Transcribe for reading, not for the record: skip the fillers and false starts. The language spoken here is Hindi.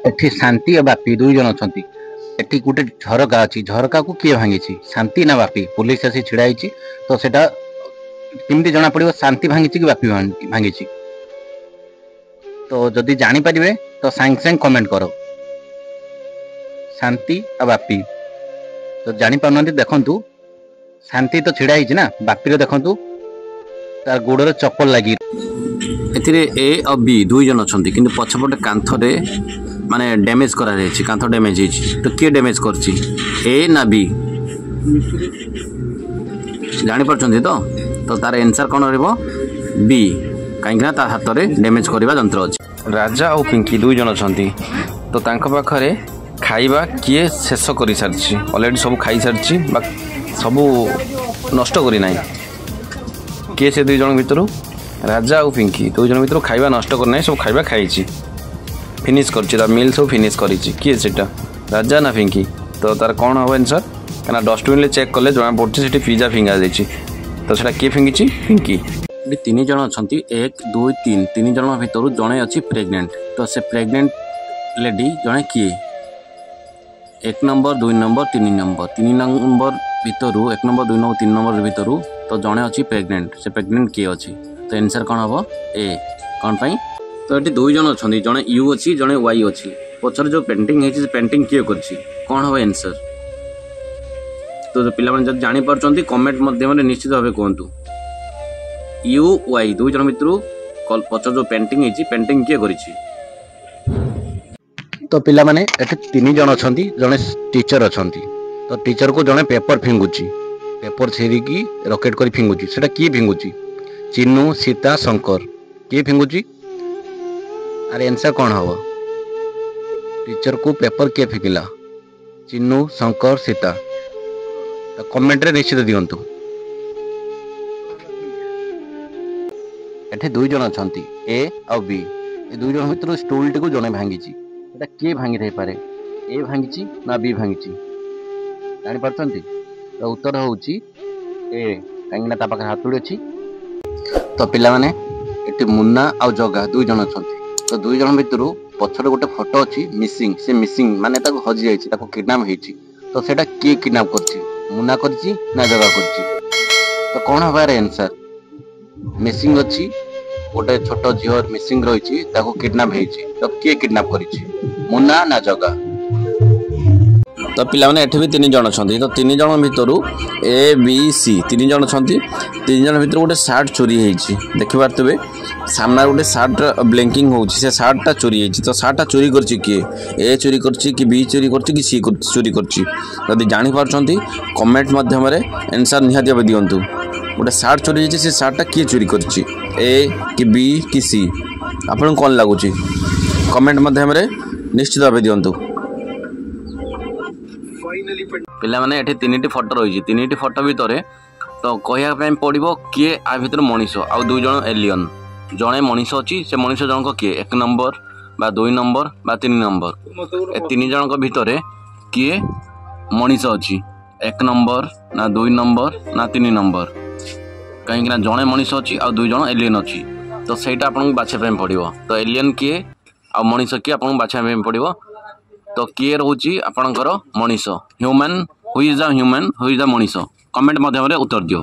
एठी शांति और बापी दुई जन अच्छा एठी गोटे झरका अच्छी झरका को किए भांगी शांति ना बापी पुलिस आसी छिड़ा तो सेटा केमती जना पड़ो शांति भांगी कि बापी भांगी तो जदि जानी पारे तो सांग सांग कमेंट करो शांति और बापी तो जानी पारना देखु शांति तो छिड़ा ना बापी देखु तार गोड़े चप्पल लगी ए और बी दुई जन अच्छा कि पछपटे कांथरे माने डैमेज करा कांथ डैमेज तो किए डैमेज करछि ए ना बी जानी पारछन्ती तो तार आंसर कौन रहिबो बी कहीं तार हाथ में डैमेज करवा जंत्र अच्छे राजा और पिंकी दुई जन अच्छा तो तांको पाखरे खाइबा किए शेष कर सारी अलरेडी सब खाई सारी सब नष्ट करना किए से दुई जन भितर राजा और पिंकी दुई जन भितर खाइबा नष्ट करना सब खाइबा खाई फिनिश कर मिल सब फिनिश कर किए सेटा राजा ना पिंकी तो तार कौन हम आंसर कहीं डस्टबिन चेक कले जना पड़े से पिज्जा फिंगा जाइए तो सेटा किए फिंगी पिंकी तीन जन अच्छा 1 2 3 तीन जन भितर जड़े अच्छी प्रेग्नेंट तो से प्रेग्नेंट लेडी जड़े किए 1 नंबर 2 नंबर 3 नंबर भितर 1 नंबर 2 नंबर 3 नंबर भितर तो जड़े अच्छी प्रेग्नेंट से प्रेग्नेंट किए अच्छी तो आंसर कौन हम ए कौन पाई तो ये दुई जन अच्छा जड़े यू अच्छी जड़े वाई अच्छी पचर जो पेंटिंग है पेंटिंग किए कर कौन हम आंसर तो पिला जब जापर कमेंट मध्यम निश्चित भाव कहतु यू वाई दुई जन भितर पचर जो पेंटिंग है पेंटिंग किए कर तो पिला माने एटे तीन जन अच्छा जड़े टीचर अच्छा तो टीचर को जड़े पेपर फिंगुची पेपर छेरिकी रॉकेट कर फिंगुची सेटा किए फिंगुची चिन्नू सीता शंकर किए फिंगुची अरे आंसर कौन हम टीचर को पेपर किए फिंगिला चिन्नू शंकर सीता तो कमेंट रे निश्चित दिंतु एठे दुई जन अच्छा ए और बी ए दुई जन भितर स्टूल टी को जड़े भांगी किए भांगी थे पारे ए भांगी ना बी भांगी जापर तो उत्तर हूँ ए कहीं पाखे हाथुड़ी अच्छी तो पिला माने एटी मुन्ना और जगा दुई जन अच्छा तो दुई जन भितर पछरे गोटे फोटो अच्छी मिसिंग से मिसिंग माने हजि जाइए किडनैप होती तो सेटा किए किडनैप कर मुन्ना करची ना जगा करची तो कौन हबार आंसर मिसिंग अच्छी गोटे छोट झील मिसिंग रही किडनैप होती तो किए किडनैप कर मुन्ना ना जगा तो पिला माने एठी भी तीन जन अच्छा तो तीन जन भितर ए बी सी तीन जन अच्छा तीन जन भितर गोटे सार्ट चोरी होती देखिपे सामना गोटे सार्ट ब्लिंकिंग हो सार्टा चोरी होती तो सार्टा चोरी कर किए ए चोरी कर कि बी चोरी कर सी चोरी कर जापार कमेंट मध्यम आंसर निहाती भाव दिंतु गोटे सार्ट चोरी होती से सार्टा किए चोरी कर ए कि बी कि सी आपन कौन लगुच कमेंट मध्यम निश्चित भाव दिंतु पिला माने एठी तीन फोटो रही तीन फोटो भितर तो कहवाई पड़ो किए आ भर मनीष आउ दुई जन एलियन जड़े मनीष अच्छी से मनीष जनक किए 1 नंबर बा 2 नंबर बा 3 नंबर ए तीन जनक भितर किए मनीष अच्छी 1 नंबर ना 2 नंबर ना 3 नंबर कहीं जड़े मनीष अच्छी आउ दुई जन एलियन अच्छी तो सहीटा आपको बाछा पड़ो तो एलियन किए आ मनीष किए आपको बाछा पड़ो तो किए रोची आपणकर Manish human who is the human who is the Manish comment मध्यम उत्तर दियो।